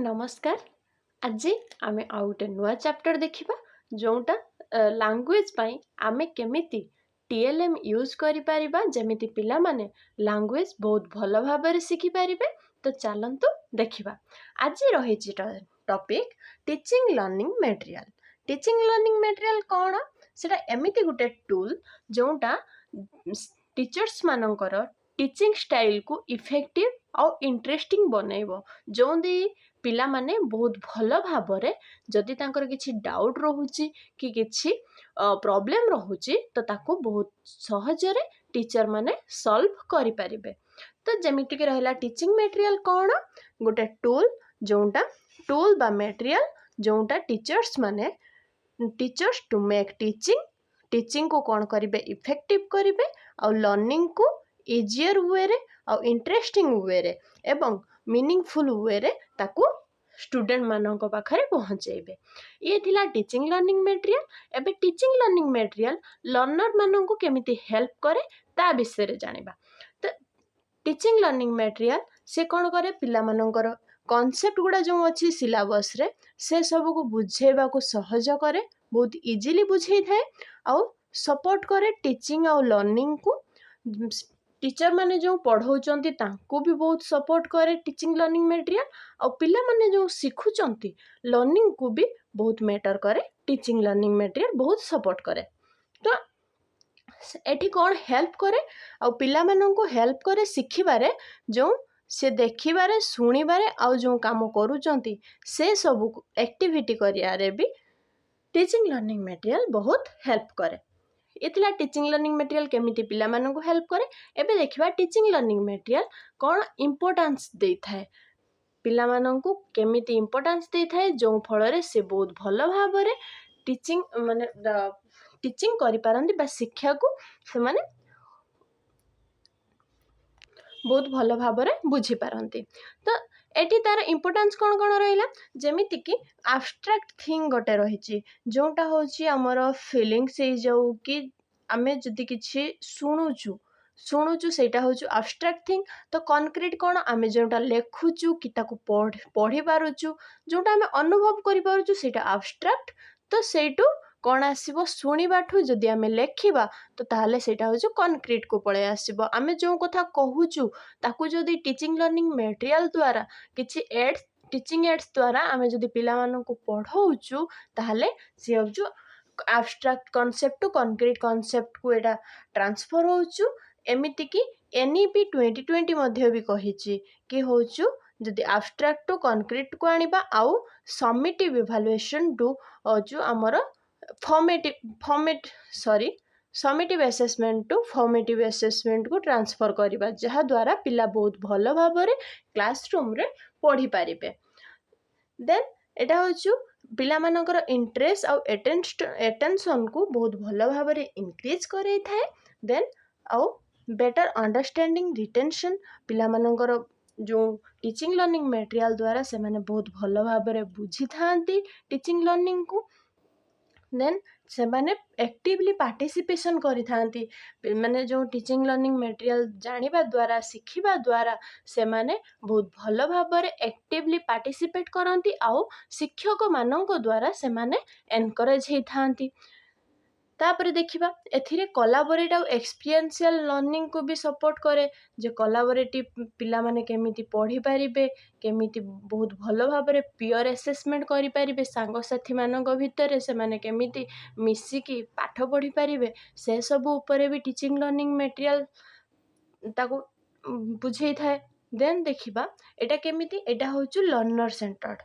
नमस्कार। आज आमे आउ गोटे नुआ चैप्टर देखिबा जोंटा लैंग्वेज पई आमे केमिति टीएलएम यूज करि परिबा जेमिति पिला माने लैंग्वेज बहुत भलो भाबरे सिखि परिबे। तो चलंतु देखिबा। आज रही topic teaching learning material. Teaching learning material कोन? सेटा एमिति गुटे टूल जोंटा टीचर्स मानकर टीचिंग स्टाइल को इफेक्टिव और इंटरेस्टिंग बनैबो जोंदी पिला माने बहुत भलो भाबरे जदि तांकर किछि डाउट रहुची कि किछि प्रॉब्लम रहुची तो ताको बहुत सहजरे टीचर माने सॉल्व करि परिबे। तो जेमिति के रहला टीचिंग मटेरियल कोन? गोटे टूल जोंटा टूल बा मटेरियल जोंटा टीचर्स टू मेक टीचिंग को कौन करिबे इफेक्टिव करिबे और लर्निंग को इजियर वे रे और इंटरेस्टिंग वे रे एवं मीनिंगफुल वे रे ताकू स्टूडेंट मानक पाखरे पहुंचेबे। ये थिला टीचिंग लर्निंग मटेरियल। एबे टीचिंग लर्निंग मटेरियल लर्नर मानक केमिति हेल्प करे ता विषय रे जानिबा। तो टीचिंग लर्निंग मटेरियल से कौन करे पिला मानकर कॉन्सेप्ट गुड़ा जो अच्छी सिलेबस रे से सब को बुझेबा को सहज करे, बहुत इजीली बुझे थाए और सपोर्ट करे टीचिंग और लर्निंग को। टीचर माने जो पढ़ाउचंती तांको भी बहुत सपोर्ट करे टीचिंग लर्निंग मटेरियल और पिला माने जो सिखुचंती लर्निंग को भी बहुत मैटर करे टीचिंग लर्निंग मटेरियल बहुत सपोर्ट करे। तो एठी कौन हेल्प करे और पिला मानन को हेल्प करे सिखिबारे जो से देखिबारे सुनिबारे और जो काम करूचंती से सब एक्टिविटी करियारे भी टीचिंग लर्निंग मटेरियल बहुत हेल्प करे। इतला टीचिंग लर्निंग मटेरियल केमिति पिला मानन को हेल्प करे। एबे देखिबा टीचिंग लर्निंग मटेरियल कौन इंपोर्टेंस दे थाए पिला मानन को केमिति इंपोर्टेंस दे थाए जो फल रे से बहुत भलो भाबरे टीचिंग माने टीचिंग करि पारंती बा शिक्षा को से माने बहुत भलो भाबरे बुझी पारंती। तो एटी तार इंपोर्टेंस कौन कौन रहिला जेमिति कि एब्स्ट्रैक्ट थिंग गोटे रहिची जोटा होची हमर फीलिंग्स से जाऊ कि आमे जदि किछि सुनुचु सेटा होचु एब्स्ट्रैक्ट थिंग। तो कॉन्क्रीट कौन आमे जोटा लेखुचु कि ताकू पढ़ी पारुचु जोटा आमे अनुभव करि पारुचु सेटा एब्स्ट्रैक्ट। तो सेटू कौन आसीबो सुनिबाठू जदि आमे लेखिबा तो ताहले सेटा होचु कॉन्क्रीट को पळे आसीबो। आमे जो कथा कहूचु ताकू जदि टीचिंग लर्निंग मटेरियल द्वारा किछि एड्स टीचिंग एड्स द्वारा आमे जदि पिला मानन को पढ़ाउचु ताहले से होचु abstract concept to concrete concept को एटा ट्रांसफर होचु। एमिति कि एनईपी 2020 मध्ये भी कहिछि कि होचु जदि एब्स्ट्रैक्ट टू कॉन्क्रीट को आनिबा आउ समेटिव इवैल्यूएशन टू होचु हमर समेटिव असेसमेंट टू फॉर्मेटिव असेसमेंट को ट्रांसफर करिबा जहा द्वारा पिला बहुत भलो भाबरे क्लासरूम रे पढ़ी पारिबे। देन एटा होचु पिला मानकर इंटरेस्ट और अटेंशन को बहुत भलो भाबरे इंक्रीज करे थाए। देन आउ बेटर अंडरस्टैंडिंग रिटेंशन पिला मानकर जो टीचिंग लर्निंग मटेरियल द्वारा से माने बहुत भलो भाबरे बुझी थांती टीचिंग लर्निंग को। देन से माने एक्टिवली पार्टिसिपेशन करि थांती माने जो टीचिंग लर्निंग मटेरियल जानिबा द्वारा सिखिबा द्वारा से माने बहुत भलो भाबरे एक्टिवली पार्टिसिपेट करंती आउ शिक्षक मानक द्वारा से माने एनकरेज हे थांती। तापर देखिबा एथिरे कोलैबोरेट और एक्सपीरियंशियल लर्निंग को भी सपोर्ट करे जे कोलैबोरेटिव पिला माने केमिति पढ़ी पारिबे केमिति बहुत भलो भाबरे पीयर असेसमेंट करि पारिबे सांग साथी मानक भितरे से माने केमिति मिसिकी पाठ पढ़ी पारिबे से सब ऊपर भी टीचिंग लर्निंग मटेरियल ताको बुझे थाए। देन देखिबा एटा केमिति एटा होचु लर्नर सेंटर्ड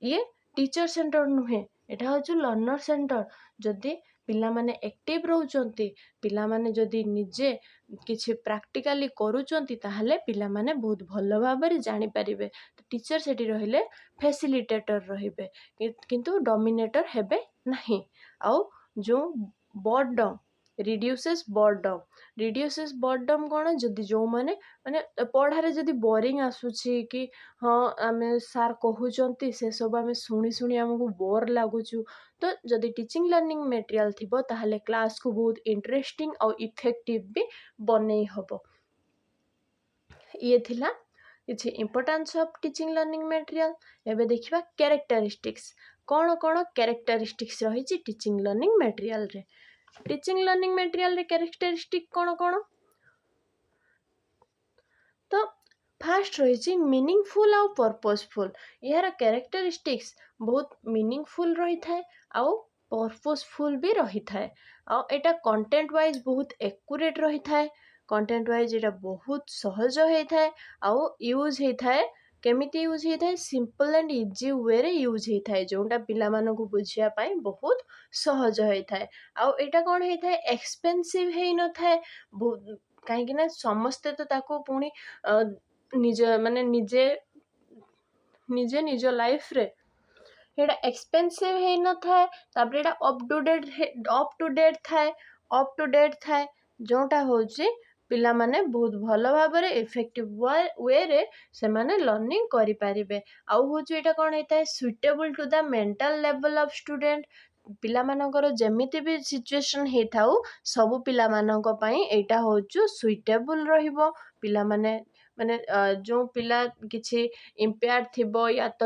ये टीचर सेंटर नुहे एटा होचु लर्नर सेंटर। जदि पिला माने एक्टिव रहउचंती पिला माने जदि निजे किछि प्रैक्टिकली करूचंती ताहले पिला माने बहुत भलो भाबरे जानि पारिबे। तो टीचर सेठी रहिले फैसिलिटेटर रहिबे किंतु डोमिनेटर हेबे नाही। आउ जो बोर्डम रिड्यूसेस बोर्डम कोन जदि जो माने पढ़ारे जदि बोरिंग आसुछि कि हाँ आमे सार कहउचंती से सब आमे सुनी सुनी हमको बोर लागुछु तो जदि टीचिंग लर्निंग मटेरियल थिबो ताहले क्लास को बहुत इंटरेस्टिंग और इफेक्टिव भी बनै हबो। ये थिला କିଛି importance of teaching learning material. ଏବେ ଦେଖିବା କ୍ୟାରେକ୍ଟରିଷ୍ଟିକ୍ସ, କ'ଣ କ'ଣ କ୍ୟାରେକ୍ଟରିଷ୍ଟିକ୍ସ ରହିଛି ଟିଚିଂ ଲର୍ଣ୍ଣିଂ ମେଟେରିଆଲରେ। ଟିଚିଂ ଲର୍ଣ୍ଣିଂ ମେଟେରିଆଲରେ କ୍ୟାରେକ୍ଟରିଷ୍ଟିକ୍ କ'ଣ କ'ଣ? ତ ଫାଷ୍ଟ ରହିଛି ମିନିଂଫୁଲ୍ ଆଉ ପର୍ପଜଫୁଲ୍। ଏହାର କ୍ୟାରେକ୍ଟରିଷ୍ଟିକ୍ସ ବହୁତ ମିନିଂଫୁଲ୍ ରହିଥାଏ ଆଉ ପର୍ପଜଫୁଲ୍ ବି ରହିଥାଏ। ଆଉ ଏଇଟା କଣ୍ଟେଣ୍ଟ ୱାଇଜ୍ ବହୁତ ଏକୁରେଟ୍ ରହିଥାଏ। କଣ୍ଟେଣ୍ଟ ୱାଇଜ୍ ଏଇଟା ବହୁତ ସହଜ ହେଇଥାଏ ଆଉ ୟୁଜ୍ ହେଇଥାଏ। କେମିତି ୟୁଜ୍ ହେଇଥାଏ? ସିମ୍ପଲ୍ ଆଣ୍ଡ ଇଜି ୱେରେ ୟୁଜ୍ ହେଇଥାଏ, ଯେଉଁଟା ପିଲାମାନଙ୍କୁ ବୁଝିବା ପାଇଁ ବହୁତ ସହଜ ହେଇଥାଏ। ଆଉ ଏଇଟା କ'ଣ ହେଇଥାଏ? ଏକ୍ସପେନ୍ସିଭ୍ ହେଇନଥାଏ। କାହିଁକି ନା ସମସ୍ତେ ତ ତାକୁ ପୁଣି ନିଜେ ନିଜ ଲାଇଫ୍ରେ ଏଇଟା ଏକ୍ସପେନ୍ସିଭ୍ ହେଇନଥାଏ। ତାପରେ ଏଇଟା ଅପ୍ ଟୁ ଡେଟ୍ ଥାଏ, ଯେଉଁଟା ହେଉଛି ପିଲାମାନେ ବହୁତ ଭଲ ଭାବରେ ଇଫେକ୍ଟିଭ୍ ୱେରେ ସେମାନେ ଲର୍ଣ୍ଣିଂ କରିପାରିବେ। ଆଉ ହେଉଛି ଏଇଟା କ'ଣ ହେଇଥାଏ? Suitable to the mental level of student. ପିଲାମାନଙ୍କର ଯେମିତି ବି ସିଚୁଏସନ୍ ହେଇଥାଉ, ସବୁ ପିଲାମାନଙ୍କ ପାଇଁ ଏଇଟା ହେଉଛି ସୁଇଟେବୁଲ୍ ରହିବ। ପିଲାମାନେ ଯେଉଁ ପିଲା କିଛି ଇମ୍ପେୟାର୍ଡ ଥିବ ୟା ତ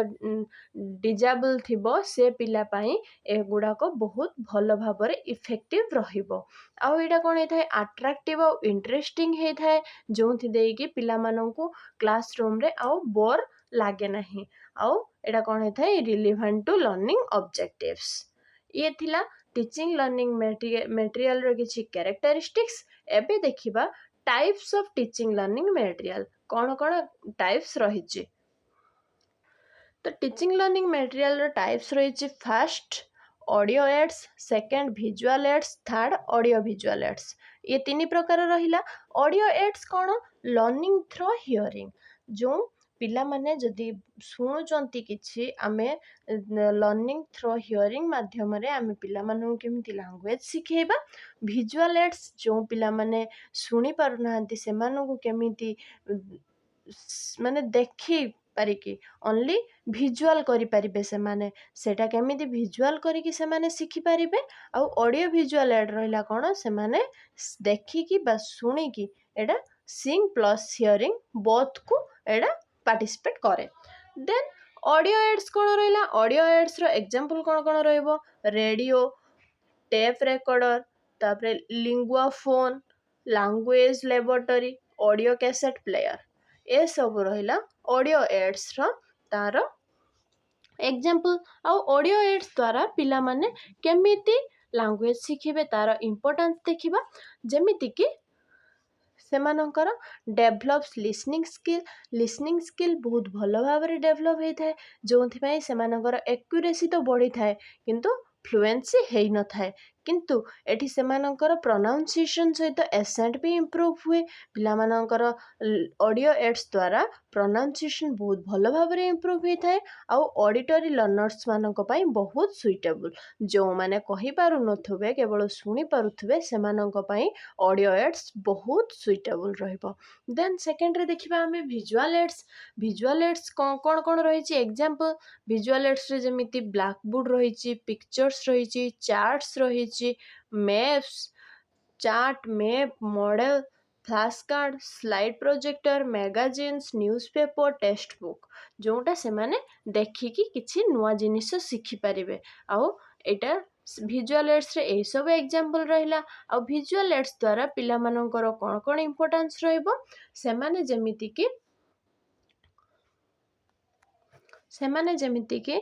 ଡିଜାବୁଲ୍ ଥିବ, ସେ ପିଲା ପାଇଁ ଏଗୁଡ଼ାକ ବହୁତ ଭଲ ଭାବରେ ଇଫେକ୍ଟିଭ୍ ରହିବ। ଆଉ ଏଇଟା କ'ଣ ହେଇଥାଏ? ଆଟ୍ରାକ୍ଟିଭ୍ ଆଉ ଇଣ୍ଟରେଷ୍ଟିଂ ହେଇଥାଏ, ଯେଉଁଥି ଦେଇକି ପିଲାମାନଙ୍କୁ କ୍ଲାସ୍ ରୁମ୍ରେ ଆଉ ବୋର୍ ଲାଗେ ନାହିଁ। ଆଉ ଏଇଟା କ'ଣ ହେଇଥାଏ? Relevant to learning objectives. ଇଏ ଥିଲା ଟିଚିଂ ଲର୍ଣ୍ଣିଂ ମେଟେରିଆଲର କିଛି କ୍ୟାରେକ୍ଟରିଷ୍ଟିକ୍ସ। ଏବେ ଦେଖିବା types of teaching learning material. କ'ଣ କ'ଣ ଟାଇପ୍ସ ରହିଛି? ତ ଟିଚିଂ ଲର୍ଣ୍ଣିଂ ମେଟେରିଆଲର ଟାଇପ୍ସ ରହିଛି, first audio aids, second visual aids, third audio visual aids. ଇଏ 3 ପ୍ରକାର ରହିଲା। ଅଡ଼ିଓ ଏଡ୍ସ କ'ଣ? Learning through hearing. ଯେଉଁ ପିଲାମାନେ ଯଦି ଶୁଣୁଛନ୍ତି କିଛି, ଆମେ ଲର୍ଣ୍ଣିଂ ଥ୍ରୋ ହିୟରିଂ ମାଧ୍ୟମରେ ଆମେ ପିଲାମାନଙ୍କୁ କେମିତି ଲାଙ୍ଗୁଏଜ୍ ଶିଖେଇବା। ଭିଜୁଆଲ୍ ଏଡ୍ସ, ଯେଉଁ ପିଲାମାନେ ଶୁଣି ପାରୁନାହାନ୍ତି ସେମାନଙ୍କୁ କେମିତି ଦେଖି ପାରିକି ଅନଲି ଭିଜୁଆଲ୍ କରିପାରିବେ ସେମାନେ, ସେଇଟା କେମିତି ଭିଜୁଆଲ୍ କରିକି ସେମାନେ ଶିଖିପାରିବେ। ଆଉ ଅଡ଼ିଓ ଭିଜୁଆଲ୍ ଏଡ୍ ରହିଲା କ'ଣ? ସେମାନେ ଦେଖିକି ବା ଶୁଣିକି ଏଇଟା ସିଙ୍ଗ ପ୍ଲସ୍ ହିୟରିଂ ବୋଥକୁ ଏଇଟା ପାର୍ଟିସିପେଟ୍ କରେ। ଦେନ୍ ଅଡ଼ିଓ ଏଡ୍ସ କ'ଣ ରହିଲା? ଅଡ଼ିଓ ଏଡ୍ସର ଏକ୍ଜାମ୍ପଲ୍ କ'ଣ କ'ଣ ରହିବ? ରେଡ଼ିଓ, ଟେପ୍ ରେକର୍ଡ଼ର, ତାପରେ linguaphone, language laboratory, audio cassette player. ଏସବୁ ରହିଲା ଅଡ଼ିଓ ଏଡ୍ସର ତାର ଏକ୍ଜାମ୍ପଲ୍। ଆଉ ଅଡ଼ିଓ ଏଡ୍ସ ଦ୍ୱାରା ପିଲାମାନେ କେମିତି ଲାଙ୍ଗୁଏଜ୍ ଶିଖିବେ, ତାର ଇମ୍ପୋର୍ଟାନ୍ସ ଦେଖିବା। ଯେମିତିକି ସେମାନଙ୍କର ଡେଭଲପ୍ସ ଲିସନିଂ ସ୍କିଲ୍ ବହୁତ ଭଲ ଭାବରେ ଡେଭଲପ୍ ହେଇଥାଏ, ଯେଉଁଥିପାଇଁ ସେମାନଙ୍କର ଏକ୍ୟୁରେସି ତ ବଢ଼ିଥାଏ କିନ୍ତୁ ଫ୍ଲୁଏନ୍ସି ହେଇନଥାଏ। କିନ୍ତୁ ଏଠି ସେମାନଙ୍କର ପ୍ରନାଉନ୍ସିଏସନ୍ ସହିତ ଏସେଣ୍ଟ ବି ଇମ୍ପ୍ରୁଭ୍ ହୁଏ। ପିଲାମାନଙ୍କର ଅଡ଼ିଓ ଏଡ୍ସ ଦ୍ୱାରା ପ୍ରନାଉନ୍ସିଏସନ୍ ବହୁତ ଭଲ ଭାବରେ ଇମ୍ପ୍ରୁଭ୍ ହେଇଥାଏ। ଆଉ ଅଡ଼ିଟୋରୀ ଲର୍ଣ୍ଣର୍ସମାନଙ୍କ ପାଇଁ ବହୁତ ସୁଇଟେବୁଲ୍। ଯେଉଁମାନେ କହିପାରୁନଥିବେ, କେବଳ ଶୁଣିପାରୁଥିବେ, ସେମାନଙ୍କ ପାଇଁ ଅଡ଼ିଓ ଏଡ୍ସ ବହୁତ ସୁଇଟେବୁଲ୍ ରହିବ। ଦେନ୍ ସେକେଣ୍ଡରେ ଦେଖିବା ଆମେ ଭିଜୁଆଲ୍ ଏଡ୍ସ। ଭିଜୁଆଲ୍ ଏଡ୍ସ କ'ଣ ରହିଛି ଏକ୍ଜାମ୍ପଲ୍? ଭିଜୁଆଲ୍ ଏଡ୍ସରେ ଯେମିତି ବ୍ଲାକବୋର୍ଡ଼ ରହିଛି, ପିକ୍ଚର୍ସ ରହିଛି, ଚାର୍ଟସ୍ ରହିଛି, maps, chart, map, model, flash card, slide projector, magazines, newspaper, textbook, ଯେଉଁଟା ସେମାନେ ଦେଖିକି କିଛି ନୂଆ ଜିନିଷ ଶିଖିପାରିବେ। ଆଉ ଏଇଟା ଭିଜୁଆଲ୍ ଏଡ୍ସରେ ଏହିସବୁ ଏକ୍ଜାମ୍ପଲ୍ ରହିଲା। ଆଉ ଭିଜୁଆଲ୍ ଏଡ୍ସ ଦ୍ୱାରା ପିଲାମାନଙ୍କର କ'ଣ ଇମ୍ପୋର୍ଟାନ୍ସ ରହିବ? ସେମାନେ ଯେମିତିକି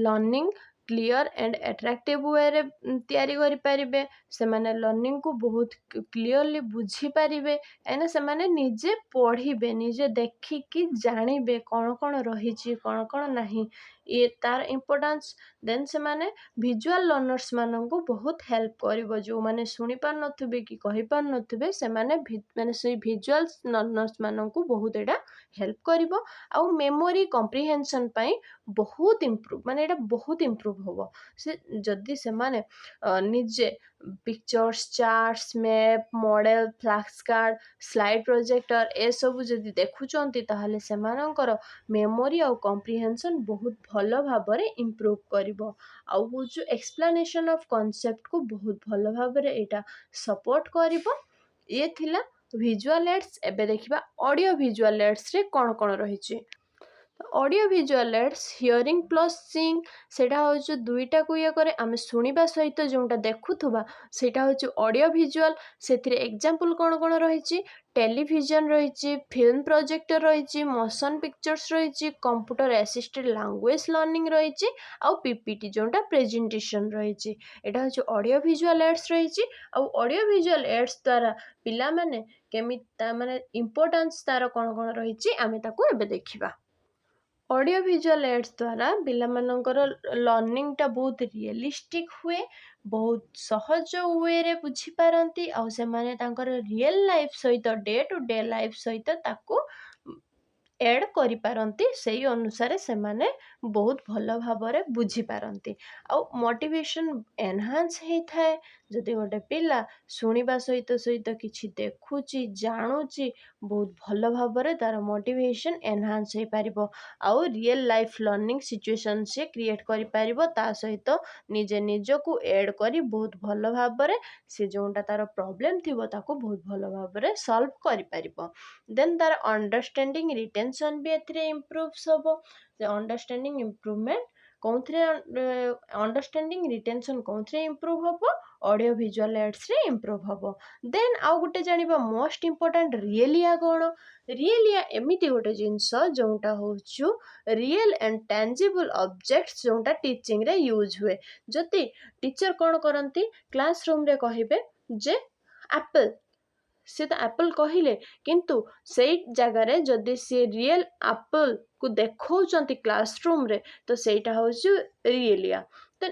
ଲର୍ଣ୍ଣିଂ କ୍ଲିଅର୍ ଆଣ୍ଡ ଆଟ୍ରାକ୍ଟିଭ୍ ୱେରେ ତିଆରି କରିପାରିବେ। ସେମାନେ ଲର୍ଣ୍ଣିଂକୁ ବହୁତ କ୍ଲିଅରଲି ବୁଝିପାରିବେ, କାହିଁକିନା ସେମାନେ ନିଜେ ପଢ଼ିବେ, ନିଜେ ଦେଖିକି ଜାଣିବେ କ'ଣ ରହିଛି, କ'ଣ ନାହିଁ, ଇଏ ତାର ଇମ୍ପୋର୍ଟାନ୍ସ। ଦେନ୍ ସେମାନେ ଭିଜୁଆଲ୍ ଲର୍ଣ୍ଣର୍ସମାନଙ୍କୁ ବହୁତ ହେଲ୍ପ କରିବ। ଯେଉଁମାନେ ଶୁଣିପାରୁନଥିବେ କି କହିପାରୁନଥିବେ, ସେମାନେ ସେଇ ଭିଜୁଆଲ୍ ଲର୍ଣ୍ଣର୍ସମାନଙ୍କୁ ବହୁତ ଏଇଟା ହେଲ୍ପ କରିବ। ଆଉ ମେମୋରି କମ୍ପ୍ରିହେନ୍ସନ୍ ପାଇଁ ବହୁତ ଏଇଟା ବହୁତ ଇମ୍ପ୍ରୁଭ୍ ହେବ। ଯଦି ସେମାନେ ନିଜେ pictures, charts, map, model, flash card, slide projector ଏସବୁ ଯଦି ଦେଖୁଛନ୍ତି, ତାହେଲେ ସେମାନଙ୍କର ମେମୋରି ଆଉ କମ୍ପ୍ରିହେନ୍ସନ୍ ବହୁତ ଭଲ ଭାବରେ ଇମ୍ପ୍ରୁଭ୍ କରିବ। ଆଉ ହେଉଛି ଏକ୍ସପ୍ଲାନେସନ୍ ଅଫ୍ କନସେପ୍ଟକୁ ବହୁତ ଭଲ ଭାବରେ ଏଇଟା ସପୋର୍ଟ କରିବ। ଇଏ ଥିଲା ଭିଜୁଆଲ୍ ଏଡ୍ସ। ଏବେ ଦେଖିବା ଅଡ଼ିଓ ଭିଜୁଆଲ୍ ଏଡ୍ସରେ କ'ଣ ରହିଛି। Audio visual AIDS hearing plus sing, ସେଇଟା ହେଉଛି ଦୁଇଟାକୁ ଇଏ କରେ। ଆମେ ଶୁଣିବା ସହିତ ଯେଉଁଟା ଦେଖୁଥିବା ସେଇଟା ହେଉଛି ଅଡ଼ିଓ ଭିଜୁଆଲ୍। ସେଥିରେ ଏକ୍ଜାମ୍ପଲ୍ କ'ଣ ରହିଛି, ଟେଲିଭିଜନ ରହିଛି, ଫିଲ୍ମ ପ୍ରୋଜେକ୍ଟର ରହିଛି, ମୋସନ୍ ପିକ୍ଚର୍ସ ରହିଛି, କମ୍ପ୍ୟୁଟର ଆସିଷ୍ଟେଡ୍ ଲାଙ୍ଗୁଏଜ୍ ଲର୍ଣ୍ଣିଂ ରହିଛି, ଆଉ ପିପିଟି ଯେଉଁଟା ପ୍ରେଜେଣ୍ଟେସନ୍ ରହିଛି। ଏଇଟା ହେଉଛି ଅଡ଼ିଓ ଭିଜୁଆଲ୍ ଏଡ୍ସ ରହିଛି। ଆଉ ଅଡ଼ିଓ ଭିଜୁଆଲ୍ ଏଡ୍ସ ଦ୍ୱାରା ପିଲାମାନେ କେମିତି ମାନେ ଇମ୍ପୋର୍ଟାନ୍ସ ତା'ର କ'ଣ ରହିଛି ଆମେ ତାକୁ ଏବେ ଦେଖିବା। ଅଡ଼ିଓ ଭିଜୁଆଲ୍ ଏଡ୍ସ ଦ୍ୱାରା ପିଲାମାନଙ୍କର ଲର୍ଣ୍ଣିଂଟା ବହୁତ ରିଏଲିଷ୍ଟିକ୍ ହୁଏ, ବହୁତ ସହଜ ୱେରେ ବୁଝିପାରନ୍ତି, ଆଉ ସେମାନେ ତାଙ୍କର ରିଏଲ୍ ଲାଇଫ୍ ସହିତ ଡେ ଟୁ ଡେ ଲାଇଫ୍ ସହିତ ତାକୁ ଏଡ୍ କରିପାରନ୍ତି। ସେଇ ଅନୁସାରେ ସେମାନେ ବହୁତ ଭଲ ଭାବରେ ବୁଝିପାରନ୍ତି, ଆଉ ମୋଟିଭେସନ୍ ଏନହାନ୍ସ ହେଇଥାଏ। ଯଦି ଗୋଟେ ପିଲା ଶୁଣିବା ସହିତ କିଛି ଦେଖୁଛି, ଜାଣୁଛି, ବହୁତ ଭଲ ଭାବରେ ତା'ର ମୋଟିଭେସନ୍ ଏନହାନ୍ସ ହେଇପାରିବ, ଆଉ ରିଏଲ୍ ଲାଇଫ୍ ଲର୍ଣ୍ଣିଂ ସିଚୁଏସନ୍ ସେ କ୍ରିଏଟ୍ କରିପାରିବ। ତା ସହିତ ନିଜକୁ ଏଡ୍ କରି ବହୁତ ଭଲ ଭାବରେ ସେ ଯେଉଁଟା ତା'ର ପ୍ରୋବ୍ଲେମ୍ ଥିବ ତାକୁ ବହୁତ ଭଲ ଭାବରେ ସଲ୍ଭ କରିପାରିବ। ଦେନ୍ ତା'ର ଅଣ୍ଡରଷ୍ଟାଣ୍ଡିଂ ରିଟେନସନ୍ ବି ଏଥିରେ ଇମ୍ପ୍ରୁଭ୍ସ ହେବ। ଅଣ୍ଡରଷ୍ଟାଣ୍ଡିଂ ଇମ୍ପ୍ରୁଭମେଣ୍ଟ କେଉଁଥିରେ, ଅଣ୍ଡରଷ୍ଟାଣ୍ଡିଂ ରିଟେନସନ୍ କେଉଁଥିରେ ଇମ୍ପ୍ରୁଭ୍ ହେବ, ଅଡ଼ିଓ ଭିଜୁଆଲ୍ ଏଡ୍ସରେ ଇମ୍ପ୍ରୁଭ୍ ହେବ। ଦେନ୍ ଆଉ ଗୋଟେ ଜାଣିବା ମୋଷ୍ଟ ଇମ୍ପୋର୍ଟାଣ୍ଟ ରିଏଲିଆ କ'ଣ। ରିଏଲିଆ ଏମିତି ଗୋଟେ ଜିନିଷ ଯେଉଁଟା ହେଉଛି ରିଏଲ୍ ଆଣ୍ଡ ଟାଞ୍ଜିବୁଲ୍ ଅବଜେକ୍ଟସ୍, ଯେଉଁଟା ଟିଚିଂରେ ୟୁଜ୍ ହୁଏ। ଯଦି ଟିଚର୍ କ'ଣ କରନ୍ତି, କ୍ଲାସ୍ ରୁମ୍ରେ କହିବେ ଯେ ଆପଲ୍, ସେ ତ ଆପଲ୍ କହିଲେ, କିନ୍ତୁ ସେଇ ଜାଗାରେ ଯଦି ସିଏ ରିଏଲ୍ ଆପଲ୍କୁ ଦେଖାଉଛନ୍ତି କ୍ଲାସ୍ ରୁମ୍ରେ, ତ ସେଇଟା ହେଉଛି ରିଏଲିଆ। ତ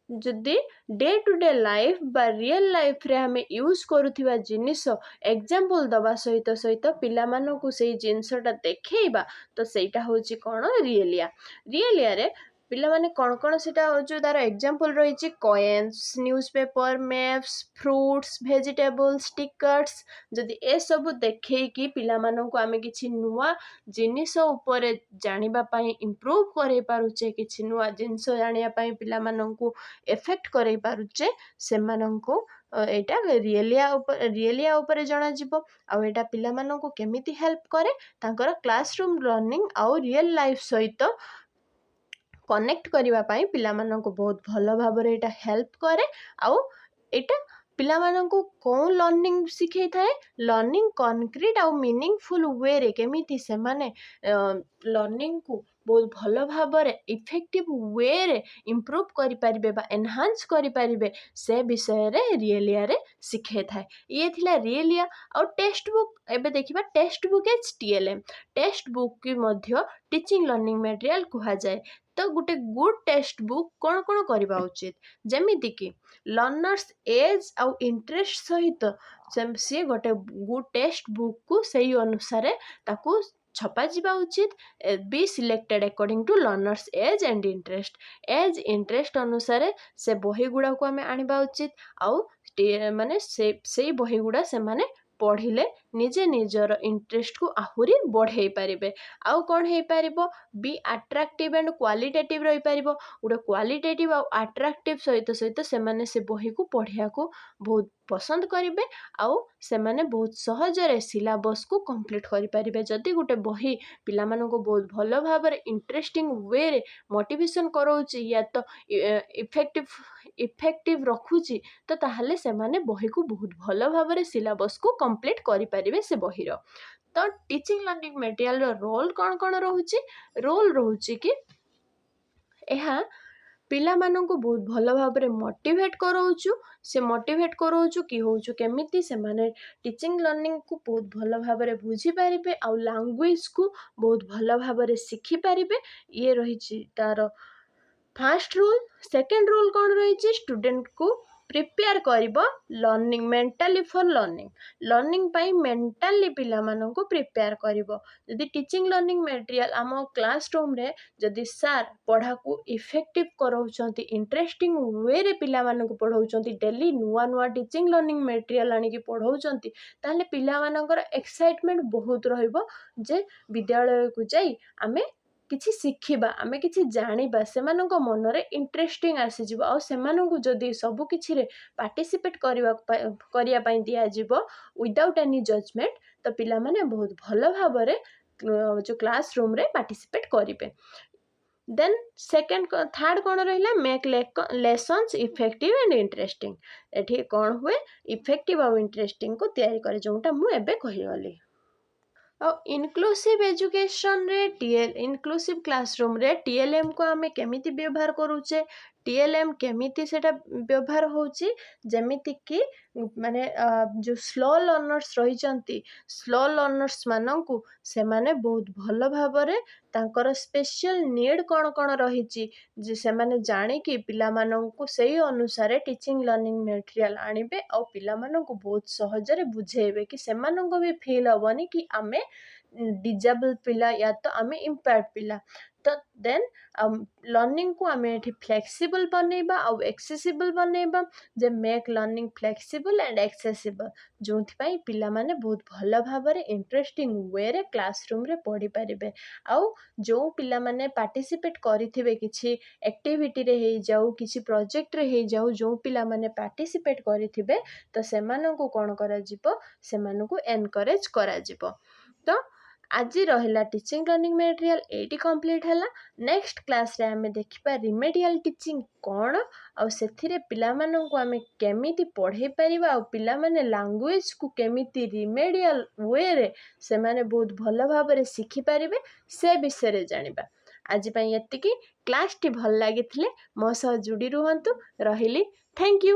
ଯଦି ଡେ ଟୁ ଡେ ଲାଇଫ୍ ବା ରିଏଲ୍ ଲାଇଫ୍ରେ ଆମେ ୟୁଜ୍ କରୁଥିବା ଜିନିଷ ଏକ୍ଜାମ୍ପଲ୍ ଦେବା ସହିତ ପିଲାମାନଙ୍କୁ ସେଇ ଜିନିଷଟା ଦେଖେଇବା, ତ ସେଇଟା ହେଉଛି କ'ଣ, ରିଏଲିଆ। ରିଏଲିଆରେ ପିଲାମାନେ କ'ଣ ସେଇଟା ହେଉଛି, ତା'ର ଏକ୍ଜାମ୍ପଲ୍ ରହିଛି coins, news paper, maps, fruits, vegetables, stickers. ଯଦି ଏସବୁ ଦେଖେଇକି ପିଲାମାନଙ୍କୁ ଆମେ କିଛି ନୂଆ ଜିନିଷ ଉପରେ ଜାଣିବା ପାଇଁ ଇମ୍ପ୍ରୁଭ୍ କରାଇ ପାରୁଛେ, କିଛି ନୂଆ ଜିନିଷ ଜାଣିବା ପାଇଁ ପିଲାମାନଙ୍କୁ ଏଫେକ୍ଟ କରାଇ ପାରୁଛେ, ସେମାନଙ୍କୁ ଏଇଟା ରିଏଲିଆ ଉପରେ ଜଣାଯିବ। ଆଉ ଏଇଟା ପିଲାମାନଙ୍କୁ କେମିତି ହେଲ୍ପ କରେ, ତାଙ୍କର କ୍ଲାସରୁମ୍ ଲର୍ଣ୍ଣିଂ ଆଉ ରିଏଲ୍ ଲାଇଫ୍ ସହିତ କନେକ୍ଟ କରିବା ପାଇଁ ପିଲାମାନଙ୍କୁ ବହୁତ ଭଲ ଭାବରେ ଏଇଟା ହେଲ୍ପ କରେ। ଆଉ ଏଇଟା ପିଲାମାନଙ୍କୁ କେଉଁ ଲର୍ଣ୍ଣିଂ ଶିଖେଇଥାଏ, ଲର୍ଣ୍ଣିଂ କନକ୍ରିଟ୍ ଆଉ ମିନିଂଫୁଲ୍ ୱେରେ କେମିତି ସେମାନେ ଲର୍ଣ୍ଣିଂକୁ ବହୁତ ଭଲ ଭାବରେ ଇଫେକ୍ଟିଭ୍ ୱେରେ ଇମ୍ପ୍ରୁଭ୍ କରିପାରିବେ ବା ଏନହାନ୍ସ କରିପାରିବେ, ସେ ବିଷୟରେ ରିଏଲିଆରେ ଶିଖେଇଥାଏ। ଇଏ ଥିଲା ରିଏଲିଆ। ଆଉ ଟେକ୍ସଟ ବୁକ୍, ଏବେ ଦେଖିବା text book HTLM। Text book ମଧ୍ୟ ଟିଚିଂ ଲର୍ଣ୍ଣିଂ ମେଟେରିଆଲ କୁହାଯାଏ। ତ ଗୋଟେ ଗୁଡ୍ ଟେକ୍ସଟ ବୁକ୍ କ'ଣ କରିବା ଉଚିତ, ଯେମିତିକି ଲର୍ଣ୍ଣର୍ସ ଏଜ୍ ଆଉ ଇଣ୍ଟରେଷ୍ଟ ସହିତ ସିଏ ଗୋଟେ ଗୁଡ୍ ଟେକ୍ସଟ ବୁକ୍କୁ ସେଇ ଅନୁସାରେ ତାକୁ ଛପାଯିବା ଉଚିତ। Be selected according to learners age and interest ଅନୁସାରେ ସେ ବହି ଗୁଡ଼ାକୁ ଆମେ ଆଣିବା ଉଚିତ। ଆଉ ମାନେ ସେଇ ବହି ଗୁଡ଼ା ସେମାନେ ପଢ଼ିଲେ ନିଜର ଇଣ୍ଟରେଷ୍ଟକୁ ଆହୁରି ବଢ଼େଇ ପାରିବେ। ଆଉ କ'ଣ ହେଇପାରିବ, ବି ଆଟ୍ରାକ୍ଟିଭ୍ ଆଣ୍ଡ କ୍ୱାଲିଟେଟିଭ୍ ରହିପାରିବ। ଗୋଟେ କ୍ୱାଲିଟେଟିଭ୍ ଆଉ ଆଟ୍ରାକ୍ଟିଭ୍ ସହିତ ସେମାନେ ସେ ବହିକୁ ପଢ଼ିବାକୁ ବହୁତ ପସନ୍ଦ କରିବେ, ଆଉ ସେମାନେ ବହୁତ ସହଜରେ ସିଲାବସ୍କୁ କମ୍ପ୍ଲିଟ୍ କରିପାରିବେ। ଯଦି ଗୋଟେ ବହି ପିଲାମାନଙ୍କୁ ବହୁତ ଭଲ ଭାବରେ ଇଣ୍ଟରେଷ୍ଟିଂ ୱେରେ ମୋଟିଭେସନ୍ କରାଉଛି, ୟା ତ ଇଫେକ୍ଟିଭ୍ ରଖୁଛି, ତ ତାହେଲେ ସେମାନେ ବହିକୁ ବହୁତ ଭଲ ଭାବରେ ସିଲାବସ୍କୁ କମ୍ପ୍ଲିଟ୍ କରିପାରିବେ ସେ ବହିର। ତ ଟିଚିଂ ଲର୍ଣ୍ଣିଂ ମେଟେରିଆଲର ରୋଲ୍ କ'ଣ ରହୁଛି, ରୋଲ୍ ରହୁଛି କି ଏହା ପିଲାମାନଙ୍କୁ ବହୁତ ଭଲ ଭାବରେ ମୋଟିଭେଟ୍ କରାଉଛୁ। ସେ ମୋଟିଭେଟ୍ କରାଉଛୁ କି ହେଉଛୁ କେମିତି ସେମାନେ ଟିଚିଂ ଲର୍ଣ୍ଣିଂକୁ ବହୁତ ଭଲ ଭାବରେ ବୁଝିପାରିବେ, ଆଉ ଲାଙ୍ଗୁଏଜକୁ ବହୁତ ଭଲ ଭାବରେ ଶିଖିପାରିବେ। ଇଏ ରହିଛି ତା'ର ଫାର୍ଷ୍ଟ ରୁଲ୍। ସେକେଣ୍ଡ ରୁଲ୍ କ'ଣ ରହିଛି, ଷ୍ଟୁଡେଣ୍ଟକୁ ପ୍ରିପେୟାର କରିବ ମେଣ୍ଟାଲି ଫର୍ ଲର୍ଣ୍ଣିଂ ପାଇଁ ମେଣ୍ଟାଲି ପିଲାମାନଙ୍କୁ ପ୍ରିପେୟାର କରିବ। ଯଦି ଟିଚିଂ ଲର୍ଣ୍ଣିଂ ମେଟେରିଆଲ ଆମ କ୍ଲାସ ରୁମ୍ରେ ଯଦି ସାର୍ ପଢ଼ାକୁ ଇଫେକ୍ଟିଭ୍ କରାଉଛନ୍ତି, ଇଣ୍ଟରେଷ୍ଟିଂ ୱେରେ ପିଲାମାନଙ୍କୁ ପଢ଼ାଉଛନ୍ତି, ଡେଲି ନୂଆ ଟିଚିଂ ଲର୍ଣ୍ଣିଂ ମେଟେରିଆଲ ଆଣିକି ପଢ଼ାଉଛନ୍ତି, ତାହେଲେ ପିଲାମାନଙ୍କର ଏକ୍ସାଇଟମେଣ୍ଟ ବହୁତ ରହିବ ଯେ ବିଦ୍ୟାଳୟକୁ ଯାଇ ଆମେ କିଛି ଶିଖିବା, ଆମେ କିଛି ଜାଣିବା, ସେମାନଙ୍କ ମନରେ ଇଣ୍ଟରେଷ୍ଟିଂ ଆସିଯିବ। ଆଉ ସେମାନଙ୍କୁ ଯଦି ସବୁ କିଛିରେ ପାର୍ଟିସିପେଟ୍ କରିବା ପାଇଁ ଦିଆଯିବ ୱିଦାଉଟ୍ ଏନି ଜଜମେଣ୍ଟ, ତ ପିଲାମାନେ ବହୁତ ଭଲ ଭାବରେ ଯେଉଁ କ୍ଲାସ୍ ରୁମ୍ରେ ପାର୍ଟିସିପେଟ୍ କରିବେ। ଦେନ୍ ଥାର୍ଡ଼ କ'ଣ ରହିଲା, make lessons effective and interesting. ଏଠି କ'ଣ ହୁଏ, ଇଫେକ୍ଟିଭ୍ ଆଉ ଇଣ୍ଟରେଷ୍ଟିଂକୁ ତିଆରି କରେ, ଯେଉଁଟା ମୁଁ ଏବେ କହିଗଲି। ଆଉ ଇନକ୍ଲୁସିଭ୍ ଏଜୁକେସନରେ ଇନକ୍ଲୁସିଭ୍ କ୍ଲାସରୁମ୍ରେ TLMକୁ ଆମେ କେମିତି ବ୍ୟବହାର କରୁଛେ, TLM କେମିତି ସେଇଟା ବ୍ୟବହାର ହେଉଛି, ଯେମିତିକି ମାନେ ଯେଉଁ ସ୍ଲୋ ଲର୍ଣ୍ଣର୍ସ ରହିଛନ୍ତି, ସ୍ଲୋ ଲର୍ଣ୍ଣର୍ସମାନଙ୍କୁ ସେମାନେ ବହୁତ ଭଲ ଭାବରେ ତାଙ୍କର ସ୍ପେଶିଆଲ ନିଡ୍ କ'ଣ ରହିଛି ଯେ ସେମାନେ ଜାଣିକି ପିଲାମାନଙ୍କୁ ସେଇ ଅନୁସାରେ ଟିଚିଂ ଲର୍ଣ୍ଣିଂ ମେଟେରିଆଲ ଆଣିବେ ଆଉ ପିଲାମାନଙ୍କୁ ବହୁତ ସହଜରେ ବୁଝେଇବେ କି ସେମାନଙ୍କୁ ବି ଫିଲ୍ ହେବନି କି ଆମେ ଡିଜେବଲ୍ ପିଲା ୟା ତ ଆମେ ଇମ୍ପେୟାର୍ଡ ପିଲା। ତ ଦେନ୍ ଲର୍ଣ୍ଣିଂକୁ ଆମେ ଏଠି ଫ୍ଲେକ୍ସିବଲ୍ ବନେଇବା ଆଉ ଏକ୍ସେସିବଲ୍ ବନେଇବା, ଯେ ମେକ୍ ଲର୍ଣ୍ଣିଂ ଫ୍ଲେକ୍ସିବଲ୍ ଆଣ୍ଡ ଏକ୍ସେସିବଲ୍, ଯେଉଁଥିପାଇଁ ପିଲାମାନେ ବହୁତ ଭଲ ଭାବରେ ଇଣ୍ଟରେଷ୍ଟିଂ ୱେରେ କ୍ଲାସରୁମ୍ରେ ପଢ଼ିପାରିବେ। ଆଉ ଯେଉଁ ପିଲାମାନେ ପାର୍ଟିସିପେଟ୍ କରିଥିବେ କିଛି ଆକ୍ଟିଭିଟିରେ ହେଇଯାଉ, କିଛି ପ୍ରୋଜେକ୍ଟରେ ହେଇଯାଉ, ଯେଉଁ ପିଲାମାନେ ପାର୍ଟିସିପେଟ୍ କରିଥିବେ ତ ସେମାନଙ୍କୁ କ'ଣ କରାଯିବ, ସେମାନଙ୍କୁ ଏନକରେଜ୍ କରାଯିବ। ତ ଆଜି ରହିଲା ଟିଚିଂ ଲର୍ଣ୍ଣିଂ ମେଟେରିଆଲ ଏଇଠି କମ୍ପ୍ଲିଟ୍ ହେଲା। ନେକ୍ସଟ କ୍ଲାସ୍ରେ ଆମେ ଦେଖିବା ରିମେଡ଼ିଆଲ ଟିଚିଂ କ'ଣ, ଆଉ ସେଥିରେ ପିଲାମାନଙ୍କୁ ଆମେ କେମିତି ପଢ଼େଇ ପାରିବା ଆଉ ପିଲାମାନେ ଲାଙ୍ଗୁଏଜକୁ କେମିତି ରିମେଡ଼ିଆଲ ୱେରେ ସେମାନେ ବହୁତ ଭଲ ଭାବରେ ଶିଖିପାରିବେ ସେ ବିଷୟରେ ଜାଣିବା। ଆଜି ପାଇଁ ଏତିକି। କ୍ଲାସ୍ଟି ଭଲ ଲାଗିଥିଲେ ମୋ ସହ ଯୋଡ଼ି ରୁହନ୍ତୁ। ରହିଲି, ଥ୍ୟାଙ୍କ ୟୁ।